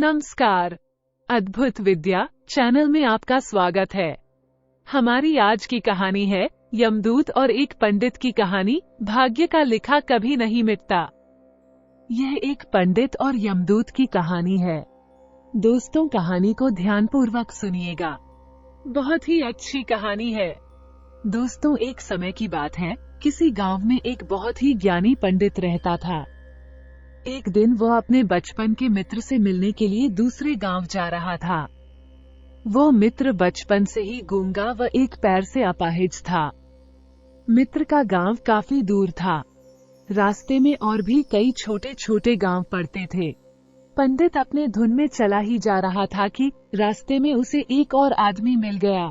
नमस्कार। अद्भुत विद्या चैनल में आपका स्वागत है। हमारी आज की कहानी है यमदूत और एक पंडित की कहानी। भाग्य का लिखा कभी नहीं मिटता। यह एक पंडित और यमदूत की कहानी है। दोस्तों, कहानी को ध्यानपूर्वक सुनिएगा। बहुत ही अच्छी कहानी है। दोस्तों, एक समय की बात है, किसी गांव में एक बहुत ही ज्ञानी पंडित रहता था। एक दिन वह अपने बचपन के मित्र से मिलने के लिए दूसरे गांव जा रहा था। वो मित्र बचपन से ही गूंगा व एक पैर से अपाहिज था। मित्र का गांव काफी दूर था। रास्ते में और भी कई छोटे छोटे गांव पड़ते थे। पंडित अपने धुन में चला ही जा रहा था कि रास्ते में उसे एक और आदमी मिल गया।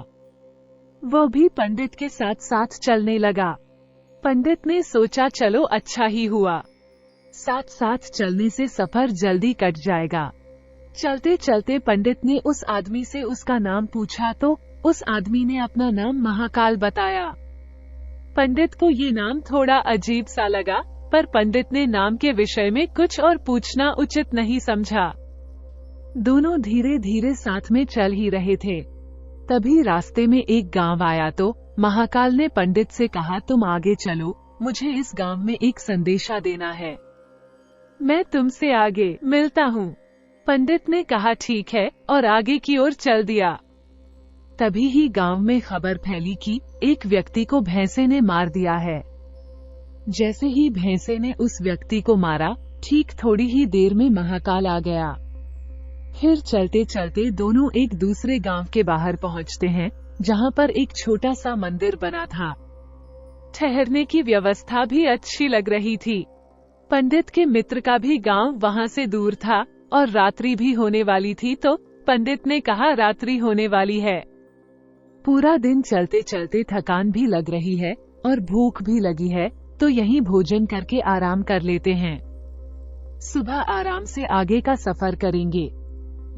वह भी पंडित के साथ साथ चलने लगा। पंडित ने सोचा, चलो अच्छा ही हुआ, साथ साथ चलने से सफर जल्दी कट जाएगा। चलते चलते पंडित ने उस आदमी से उसका नाम पूछा तो उस आदमी ने अपना नाम महाकाल बताया। पंडित को ये नाम थोड़ा अजीब सा लगा, पर पंडित ने नाम के विषय में कुछ और पूछना उचित नहीं समझा। दोनों धीरे धीरे साथ में चल ही रहे थे। तभी रास्ते में एक गांव आया तो महाकाल ने पंडित से कहा, तुम आगे चलो, मुझे इस गांव में एक संदेशा देना है। मैं तुमसे आगे मिलता हूँ। पंडित ने कहा, ठीक है, और आगे की ओर चल दिया। तभी ही गांव में खबर फैली कि एक व्यक्ति को भैंसे ने मार दिया है। जैसे ही भैंसे ने उस व्यक्ति को मारा, ठीक थोड़ी ही देर में महाकाल आ गया। फिर चलते चलते दोनों एक दूसरे गांव के बाहर पहुंचते हैं, जहां पर एक छोटा सा मंदिर बना था। ठहरने की व्यवस्था भी अच्छी लग रही थी। पंडित के मित्र का भी गांव वहां से दूर था और रात्रि भी होने वाली थी, तो पंडित ने कहा, रात्रि होने वाली है। पूरा दिन चलते चलते थकान भी लग रही है और भूख भी लगी है, तो यहीं भोजन करके आराम कर लेते हैं। सुबह आराम से आगे का सफर करेंगे।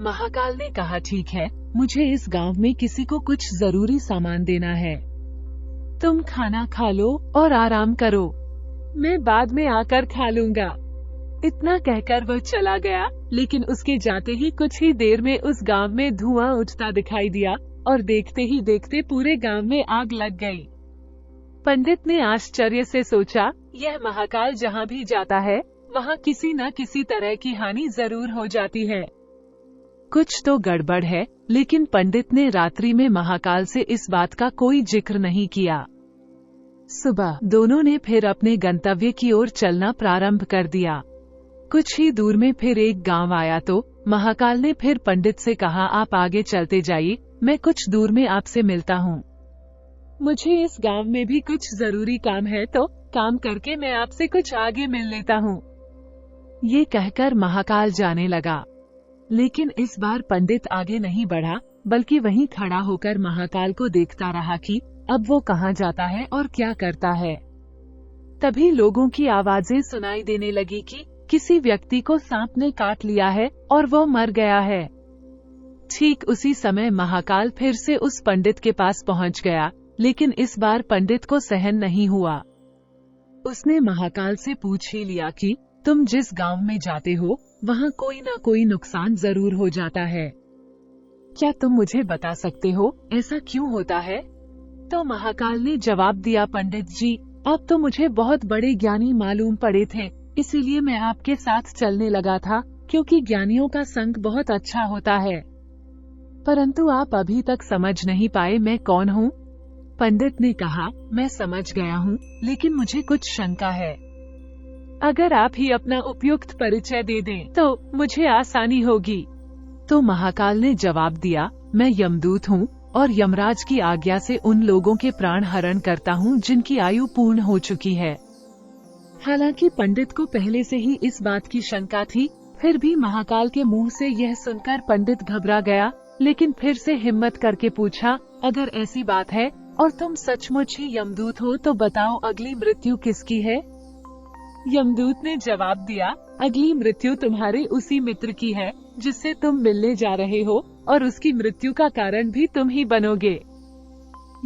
महाकाल ने कहा, ठीक है, मुझे इस गांव में किसी को कुछ जरूरी सामान देना है। तुम खाना खा लो और आराम करो, मैं बाद में आकर खा लूंगा। इतना कहकर वह चला गया, लेकिन उसके जाते ही कुछ ही देर में उस गांव में धुआं उठता दिखाई दिया और देखते ही देखते पूरे गांव में आग लग गई। पंडित ने आश्चर्य से सोचा, यह महाकाल जहां भी जाता है वहां किसी न किसी तरह की हानि जरूर हो जाती है। कुछ तो गड़बड़ है, लेकिन पंडित ने रात्रि में महाकाल से इस बात का कोई जिक्र नहीं किया। सुबह दोनों ने फिर अपने गंतव्य की ओर चलना प्रारंभ कर दिया। कुछ ही दूर में फिर एक गांव आया तो महाकाल ने फिर पंडित से कहा, आप आगे चलते जाइए, मैं कुछ दूर में आपसे मिलता हूँ। मुझे इस गांव में भी कुछ जरूरी काम है, तो काम करके मैं आपसे कुछ आगे मिल लेता हूँ। ये कहकर महाकाल जाने लगा, लेकिन इस बार पंडित आगे नहीं बढ़ा, बल्कि वहीं खड़ा होकर महाकाल को देखता रहा कि अब वो कहाँ जाता है और क्या करता है। तभी लोगों की आवाजें सुनाई देने लगी कि किसी व्यक्ति को सांप ने काट लिया है और वो मर गया है। ठीक उसी समय महाकाल फिर से उस पंडित के पास पहुंच गया, लेकिन इस बार पंडित को सहन नहीं हुआ। उसने महाकाल से पूछ ही लिया कि तुम जिस गांव में जाते हो वहां कोई न कोई नुकसान जरूर हो जाता है। क्या तुम मुझे बता सकते हो, ऐसा क्यों होता है? तो महाकाल ने जवाब दिया, पंडित जी, आप तो मुझे बहुत बड़े ज्ञानी मालूम पड़े थे, इसीलिए मैं आपके साथ चलने लगा था, क्योंकि ज्ञानियों का संग बहुत अच्छा होता है। परंतु आप अभी तक समझ नहीं पाए मैं कौन हूँ। पंडित ने कहा, मैं समझ गया हूँ, लेकिन मुझे कुछ शंका है। अगर आप ही अपना उपयुक्त परिचय दे दें तो मुझे आसानी होगी। तो महाकाल ने जवाब दिया, मैं यमदूत हूँ और यमराज की आज्ञा से उन लोगों के प्राण हरण करता हूँ जिनकी आयु पूर्ण हो चुकी है। हालांकि पंडित को पहले से ही इस बात की शंका थी, फिर भी महाकाल के मुंह से यह सुनकर पंडित घबरा गया, लेकिन फिर से हिम्मत करके पूछा, अगर ऐसी बात है और तुम सचमुच ही यमदूत हो तो बताओ, अगली मृत्यु किसकी है? यमदूत ने जवाब दिया, अगली मृत्यु तुम्हारे उसी मित्र की है जिससे तुम मिलने जा रहे हो, और उसकी मृत्यु का कारण भी तुम ही बनोगे।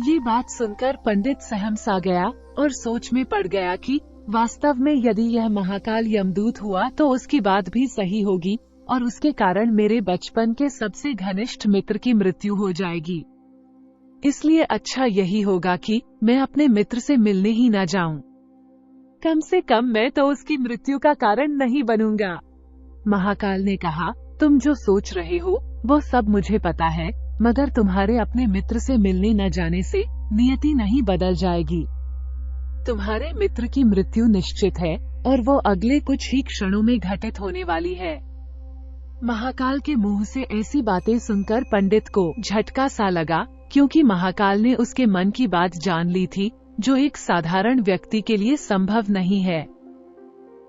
ये बात सुनकर पंडित सहम सा गया और सोच में पड़ गया कि वास्तव में यदि यह महाकाल यमदूत हुआ तो उसकी बात भी सही होगी और उसके कारण मेरे बचपन के सबसे घनिष्ठ मित्र की मृत्यु हो जाएगी। इसलिए अच्छा यही होगा कि मैं अपने मित्र से मिलने ही न जाऊं। कम से कम मैं तो उसकी मृत्यु का कारण नहीं बनूंगा। महाकाल ने कहा, तुम जो सोच रहे हो वो सब मुझे पता है, मगर तुम्हारे अपने मित्र से मिलने न जाने से नियति नहीं बदल जाएगी। तुम्हारे मित्र की मृत्यु निश्चित है और वो अगले कुछ ही क्षणों में घटित होने वाली है। महाकाल के मुंह से ऐसी बातें सुनकर पंडित को झटका सा लगा, क्योंकि महाकाल ने उसके मन की बात जान ली थी, जो एक साधारण व्यक्ति के लिए संभव नहीं है।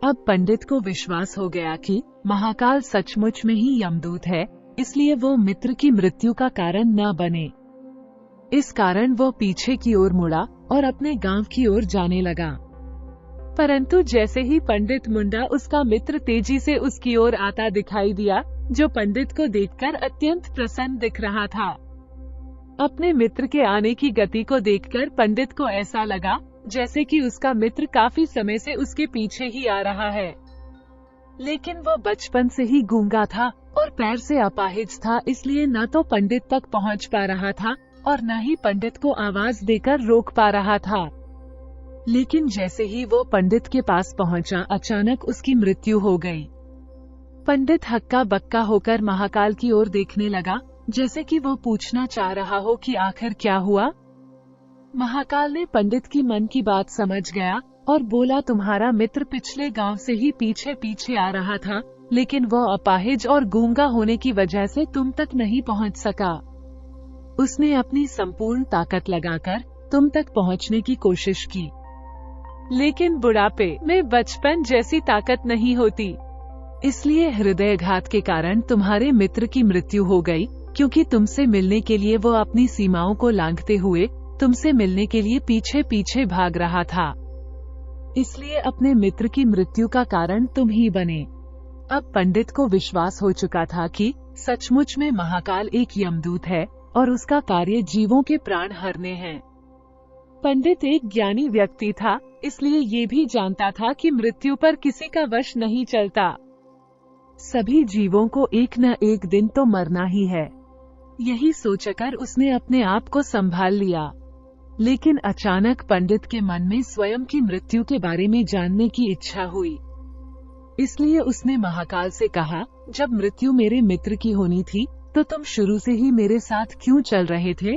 अब पंडित को विश्वास हो गया कि महाकाल सचमुच में ही यमदूत है, इसलिए वो मित्र की मृत्यु का कारण न बने। इस कारण वो पीछे की ओर मुड़ा और अपने गांव की ओर जाने लगा। परंतु जैसे ही पंडित मुंडा, उसका मित्र तेजी से उसकी ओर आता दिखाई दिया, जो पंडित को देखकर अत्यंत प्रसन्न दिख रहा था। अपने मित्र के आने की गति को देखकर पंडित को ऐसा लगा जैसे कि उसका मित्र काफी समय से उसके पीछे ही आ रहा है। लेकिन वो बचपन से ही गूंगा था और पैर से अपाहिज था, इसलिए न तो पंडित तक पहुंच पा रहा था और न ही पंडित को आवाज देकर रोक पा रहा था। लेकिन जैसे ही वो पंडित के पास पहुंचा, अचानक उसकी मृत्यु हो गई। पंडित हक्का बक्का होकर महाकाल की ओर देखने लगा, जैसे कि वो पूछना चाह रहा हो कि आखिर क्या हुआ। महाकाल ने पंडित की मन की बात समझ गया और बोला, तुम्हारा मित्र पिछले गांव से ही पीछे पीछे आ रहा था, लेकिन वो अपाहिज और गूंगा होने की वजह से तुम तक नहीं पहुंच सका। उसने अपनी संपूर्ण ताकत लगाकर तुम तक पहुंचने की कोशिश की, लेकिन बुढ़ापे में बचपन जैसी ताकत नहीं होती। इसलिए हृदयघात के कारण तुम्हारे मित्र की मृत्यु हो गई, क्योंकि तुमसे मिलने के लिए वो अपनी सीमाओं को लांघते हुए तुमसे मिलने के लिए पीछे पीछे भाग रहा था। इसलिए अपने मित्र की मृत्यु का कारण तुम ही बने। अब पंडित को विश्वास हो चुका था कि सचमुच में महाकाल एक यमदूत है और उसका कार्य जीवों के प्राण हरने हैं। पंडित एक ज्ञानी व्यक्ति था, इसलिए ये भी जानता था कि मृत्यु पर किसी का वश नहीं चलता। सभी जीवों को एक न एक दिन तो मरना ही है। यही सोचकर उसने अपने आप को संभाल लिया। लेकिन अचानक पंडित के मन में स्वयं की मृत्यु के बारे में जानने की इच्छा हुई। इसलिए उसने महाकाल से कहा, जब मृत्यु मेरे मित्र की होनी थी तो तुम शुरू से ही मेरे साथ क्यों चल रहे थे?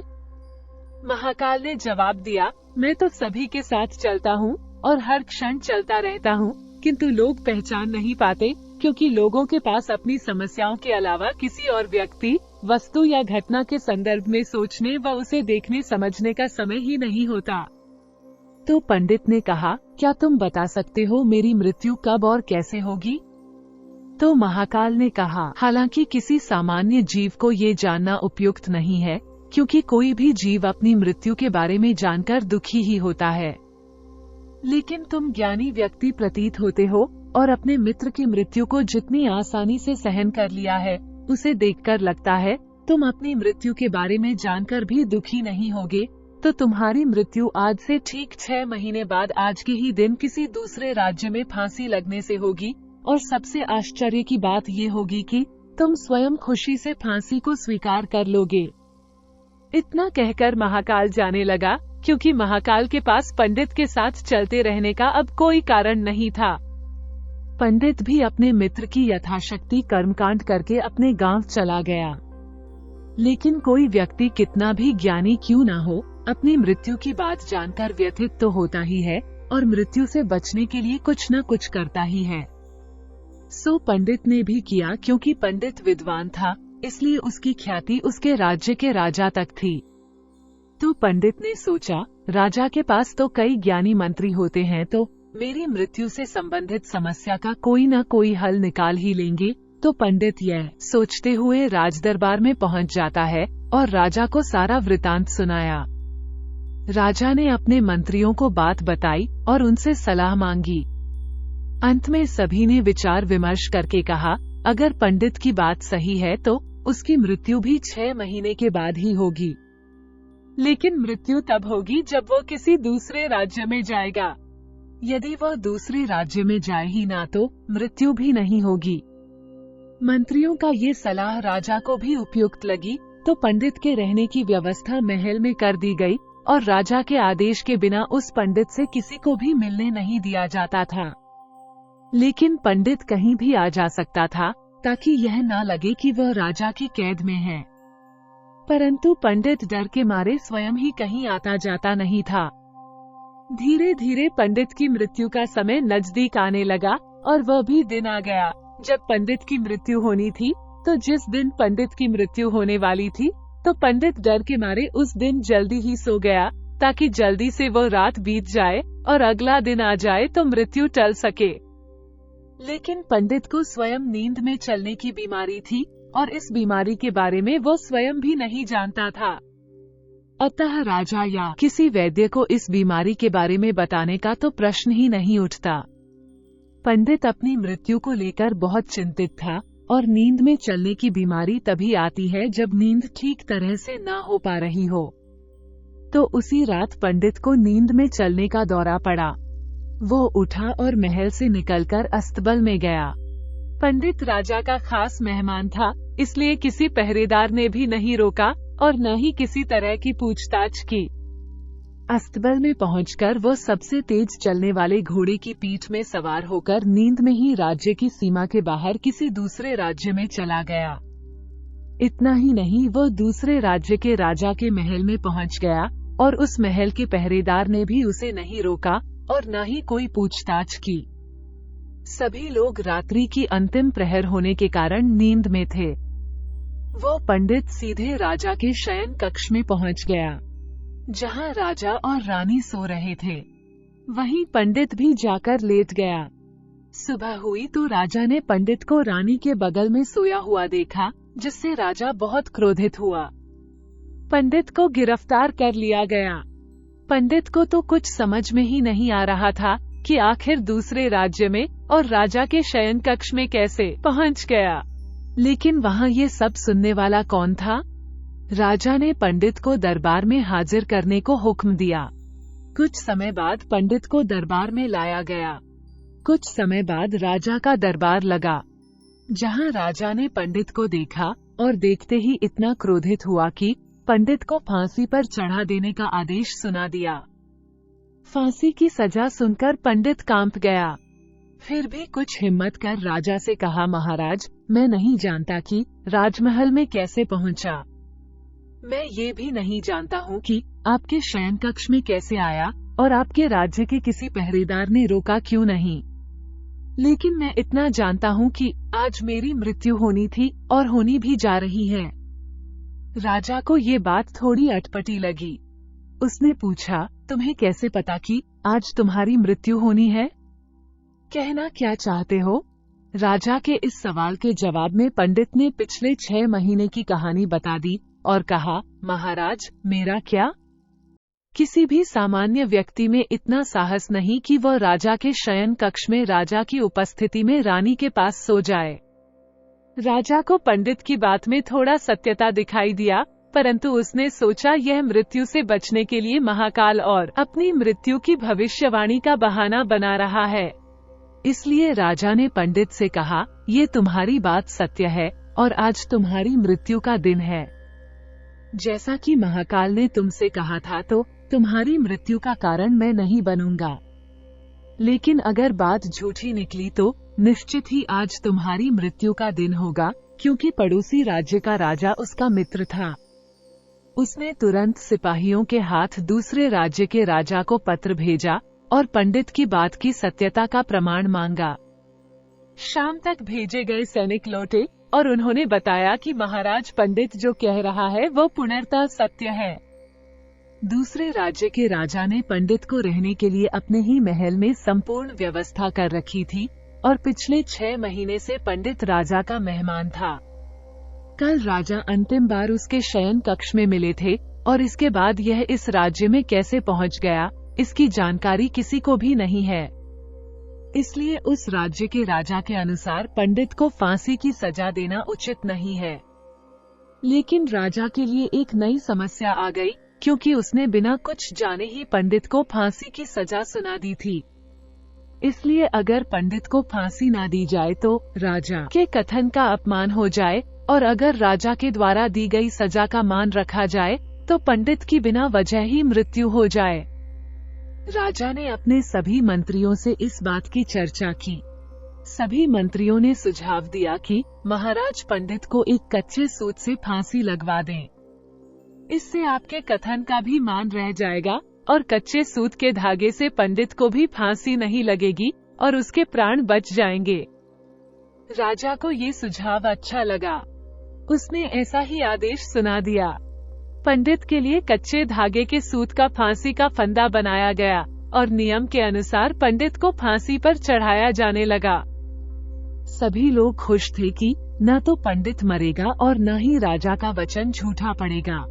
महाकाल ने जवाब दिया, मैं तो सभी के साथ चलता हूँ और हर क्षण चलता रहता हूँ, किंतु लोग पहचान नहीं पाते, क्योंकि लोगों के पास अपनी समस्याओं के अलावा किसी और व्यक्ति, वस्तु या घटना के संदर्भ में सोचने व उसे देखने समझने का समय ही नहीं होता। तो पंडित ने कहा, क्या तुम बता सकते हो मेरी मृत्यु कब और कैसे होगी? तो महाकाल ने कहा, हालांकि किसी सामान्य जीव को ये जानना उपयुक्त नहीं है, क्योंकि कोई भी जीव अपनी मृत्यु के बारे में जानकर दुखी ही होता है। लेकिन तुम ज्ञानी व्यक्ति प्रतीत होते हो और अपने मित्र की मृत्यु को जितनी आसानी से सहन कर लिया है, उसे देखकर लगता है तुम अपनी मृत्यु के बारे में जानकर भी दुखी नहीं होगे। तो तुम्हारी मृत्यु आज से ठीक 6 महीने बाद आज के ही दिन किसी दूसरे राज्य में फांसी लगने से होगी, और सबसे आश्चर्य की बात ये होगी कि तुम स्वयं खुशी से फांसी को स्वीकार कर लोगे। इतना कहकर महाकाल जाने लगा, क्योंकि महाकाल के पास पंडित के साथ चलते रहने का अब कोई कारण नहीं था। पंडित भी अपने मित्र की यथाशक्ति कर्मकांड करके अपने गांव चला गया। लेकिन कोई व्यक्ति कितना भी ज्ञानी क्यों ना हो, अपनी मृत्यु की बात जानकर व्यथित तो होता ही है और मृत्यु से बचने के लिए कुछ न कुछ करता ही है। सो पंडित ने भी किया, क्योंकि पंडित विद्वान था, इसलिए उसकी ख्याति उसके राज्य के राजा तक थी। तो पंडित ने सोचा, राजा के पास तो कई ज्ञानी मंत्री होते हैं, तो मेरी मृत्यु से संबंधित समस्या का कोई न कोई हल निकाल ही लेंगे। तो पंडित यह सोचते हुए राजदरबार में पहुंच जाता है और राजा को सारा वृतांत सुनाया। राजा ने अपने मंत्रियों को बात बताई और उनसे सलाह मांगी। अंत में सभी ने विचार विमर्श करके कहा, अगर पंडित की बात सही है तो उसकी मृत्यु भी 6 महीने के बाद ही होगी। लेकिन मृत्यु तब होगी जब वो किसी दूसरे राज्य में जाएगा। यदि वह दूसरे राज्य में जाए ही ना तो मृत्यु भी नहीं होगी। मंत्रियों का ये सलाह राजा को भी उपयुक्त लगी, तो पंडित के रहने की व्यवस्था महल में कर दी गई और राजा के आदेश के बिना उस पंडित से किसी को भी मिलने नहीं दिया जाता था। लेकिन पंडित कहीं भी आ जा सकता था ताकि यह न लगे कि वह राजा की कैद में है। परंतु पंडित डर के मारे स्वयं ही कहीं आता जाता नहीं था। धीरे धीरे पंडित की मृत्यु का समय नजदीक आने लगा और वह भी दिन आ गया जब पंडित की मृत्यु होनी थी। तो जिस दिन पंडित की मृत्यु होने वाली थी, तो पंडित डर के मारे उस दिन जल्दी ही सो गया ताकि जल्दी से वो रात बीत जाए और अगला दिन आ जाए तो मृत्यु टल सके। लेकिन पंडित को स्वयं नींद में चलने की बीमारी थी और इस बीमारी के बारे में वो स्वयं भी नहीं जानता था। अतः राजा या किसी वैद्य को इस बीमारी के बारे में बताने का तो प्रश्न ही नहीं उठता। पंडित अपनी मृत्यु को लेकर बहुत चिंतित था और नींद में चलने की बीमारी तभी आती है जब नींद ठीक तरह से न हो पा रही हो। तो उसी रात पंडित को नींद में चलने का दौरा पड़ा। वो उठा और महल से निकलकर अस्तबल में गया। पंडित राजा का खास मेहमान था, इसलिए किसी पहरेदार ने भी नहीं रोका और न ही किसी तरह की पूछताछ की। अस्तबल में पहुंचकर वो सबसे तेज चलने वाले घोड़े की पीठ में सवार होकर नींद में ही राज्य की सीमा के बाहर किसी दूसरे राज्य में चला गया। इतना ही नहीं, वो दूसरे राज्य के राजा के महल में पहुंच गया और उस महल के पहरेदार ने भी उसे नहीं रोका और न ही कोई पूछताछ की। सभी लोग रात्रि की अंतिम प्रहर होने के कारण नींद में थे। वो पंडित सीधे राजा के शयन कक्ष में पहुंच गया, जहां राजा और रानी सो रहे थे। वहीं पंडित भी जाकर लेट गया। सुबह हुई तो राजा ने पंडित को रानी के बगल में सोया हुआ देखा, जिससे राजा बहुत क्रोधित हुआ। पंडित को गिरफ्तार कर लिया गया। पंडित को तो कुछ समझ में ही नहीं आ रहा था कि आखिर दूसरे राज्य में और राजा के शयन कक्ष में कैसे पहुंच गया। लेकिन वहां ये सब सुनने वाला कौन था? राजा ने पंडित को दरबार में हाजिर करने को हुक्म दिया। कुछ समय बाद पंडित को दरबार में लाया गया। कुछ समय बाद राजा का दरबार लगा, जहां राजा ने पंडित को देखा और देखते ही इतना क्रोधित हुआ कि पंडित को फांसी पर चढ़ा देने का आदेश सुना दिया। फांसी की सजा सुनकर पंडित कांप गया। फिर भी कुछ हिम्मत कर राजा से कहा, महाराज, मैं नहीं जानता कि राजमहल में कैसे पहुंचा। मैं ये भी नहीं जानता हूँ कि आपके शयन कक्ष में कैसे आया और आपके राज्य के किसी पहरेदार ने रोका क्यों नहीं। लेकिन मैं इतना जानता हूँ कि आज मेरी मृत्यु होनी थी और होनी भी जा रही है। राजा को ये बात थोड़ी अटपटी लगी। उसने पूछा, तुम्हें कैसे पता कि आज तुम्हारी मृत्यु होनी है? कहना क्या चाहते हो? राजा के इस सवाल के जवाब में पंडित ने पिछले 6 महीने की कहानी बता दी और कहा, महाराज, मेरा क्या? किसी भी सामान्य व्यक्ति में इतना साहस नहीं कि वह राजा के शयन कक्ष में राजा की उपस्थिति में रानी के पास सो जाए। राजा को पंडित की बात में थोड़ा सत्यता दिखाई दिया, परंतु उसने सोचा यह मृत्यु से बचने के लिए महाकाल और अपनी मृत्यु की भविष्यवाणी का बहाना बना रहा है। इसलिए राजा ने पंडित से कहा, ये तुम्हारी बात सत्य है और आज तुम्हारी मृत्यु का दिन है। जैसा कि महाकाल ने तुमसे कहा था, तो तुम्हारी मृत्यु का कारण मैं नहीं बनूंगा। लेकिन अगर बात झूठी निकली तो निश्चित ही आज तुम्हारी मृत्यु का दिन होगा, क्योंकि पड़ोसी राज्य का राजा उसका मित्र था। उसने तुरंत सिपाहियों के हाथ दूसरे राज्य के राजा को पत्र भेजा और पंडित की बात की सत्यता का प्रमाण मांगा। शाम तक भेजे गए सैनिक लौटे और उन्होंने बताया कि महाराज, पंडित जो कह रहा है वो पूर्णतः सत्य है। दूसरे राज्य के राजा ने पंडित को रहने के लिए अपने ही महल में संपूर्ण व्यवस्था कर रखी थी और पिछले 6 महीने से पंडित राजा का मेहमान था। कल राजा अंतिम बार उसके शयन कक्ष में मिले थे और इसके बाद यह इस राज्य में कैसे पहुंच गया, इसकी जानकारी किसी को भी नहीं है। इसलिए उस राज्य के राजा के अनुसार पंडित को फांसी की सजा देना उचित नहीं है। लेकिन राजा के लिए एक नई समस्या आ गई, क्योंकि उसने बिना कुछ जाने ही पंडित को फांसी की सजा सुना दी थी। इसलिए अगर पंडित को फांसी ना दी जाए तो राजा के कथन का अपमान हो जाए, और अगर राजा के द्वारा दी गई सजा का मान रखा जाए तो पंडित की बिना वजह ही मृत्यु हो जाए। राजा ने अपने सभी मंत्रियों से इस बात की चर्चा की। सभी मंत्रियों ने सुझाव दिया कि महाराज पंडित को एक कच्चे सूत से फांसी लगवा दें। इससे आपके कथन का भी मान रह जाएगा और कच्चे सूत के धागे से पंडित को भी फांसी नहीं लगेगी और उसके प्राण बच जाएंगे। राजा को ये सुझाव अच्छा लगा। उसने ऐसा ही आदेश सुना दिया। पंडित के लिए कच्चे धागे के सूत का फांसी का फंदा बनाया गया और नियम के अनुसार पंडित को फांसी पर चढ़ाया जाने लगा। सभी लोग खुश थे कि न तो पंडित मरेगा और न ही राजा का वचन झूठा पड़ेगा।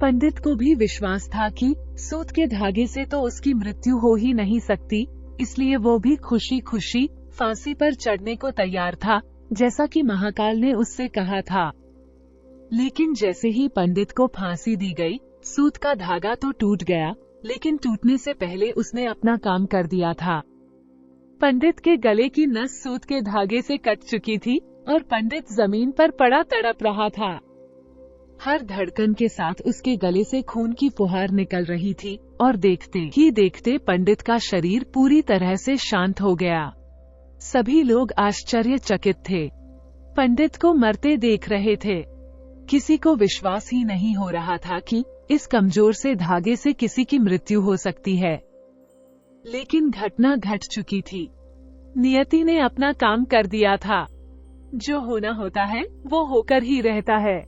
पंडित को भी विश्वास था कि सूत के धागे से तो उसकी मृत्यु हो ही नहीं सकती, इसलिए वो भी खुशी खुशी फांसी पर चढ़ने को तैयार था, जैसा कि महाकाल ने उससे कहा था। लेकिन जैसे ही पंडित को फांसी दी गई, सूत का धागा तो टूट गया, लेकिन टूटने से पहले उसने अपना काम कर दिया था। पंडित के गले की नस सूत के धागे से कट चुकी थी और पंडित जमीन पर पड़ा तड़प रहा था। हर धड़कन के साथ उसके गले से खून की फुहार निकल रही थी और देखते ही देखते पंडित का शरीर पूरी तरह से शांत हो गया। सभी लोग आश्चर्यचकित थे। पंडित को मरते देख रहे थे। किसी को विश्वास ही नहीं हो रहा था कि इस कमजोर से धागे से किसी की मृत्यु हो सकती है। लेकिन घटना घट चुकी थी। नियति ने अपना काम कर दिया था। जो होना होता है वो होकर ही रहता है।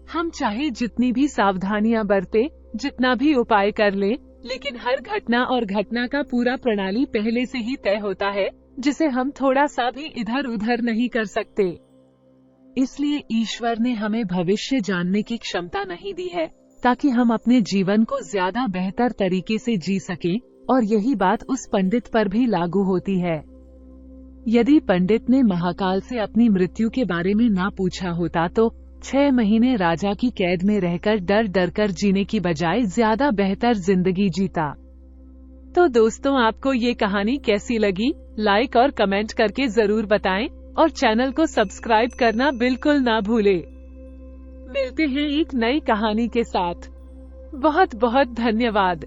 हम चाहे जितनी भी सावधानियां बरते, जितना भी उपाय कर ले, लेकिन हर घटना और घटना का पूरा प्रणाली पहले से ही तय होता है, जिसे हम थोड़ा सा भी इधर उधर नहीं कर सकते। इसलिए ईश्वर ने हमें भविष्य जानने की क्षमता नहीं दी है, ताकि हम अपने जीवन को ज्यादा बेहतर तरीके से जी सकें, और यही बात उस पंडित पर भी लागू होती है। यदि पंडित ने महाकाल से अपनी मृत्यु के बारे में ना पूछा होता तो 6 महीने राजा की कैद में रहकर डर डर कर जीने की बजाय ज्यादा बेहतर जिंदगी जीता। तो दोस्तों, आपको ये कहानी कैसी लगी? लाइक और कमेंट करके जरूर बताएं और चैनल को सब्सक्राइब करना बिल्कुल ना भूलें। मिलते हैं एक नई कहानी के साथ। बहुत बहुत धन्यवाद।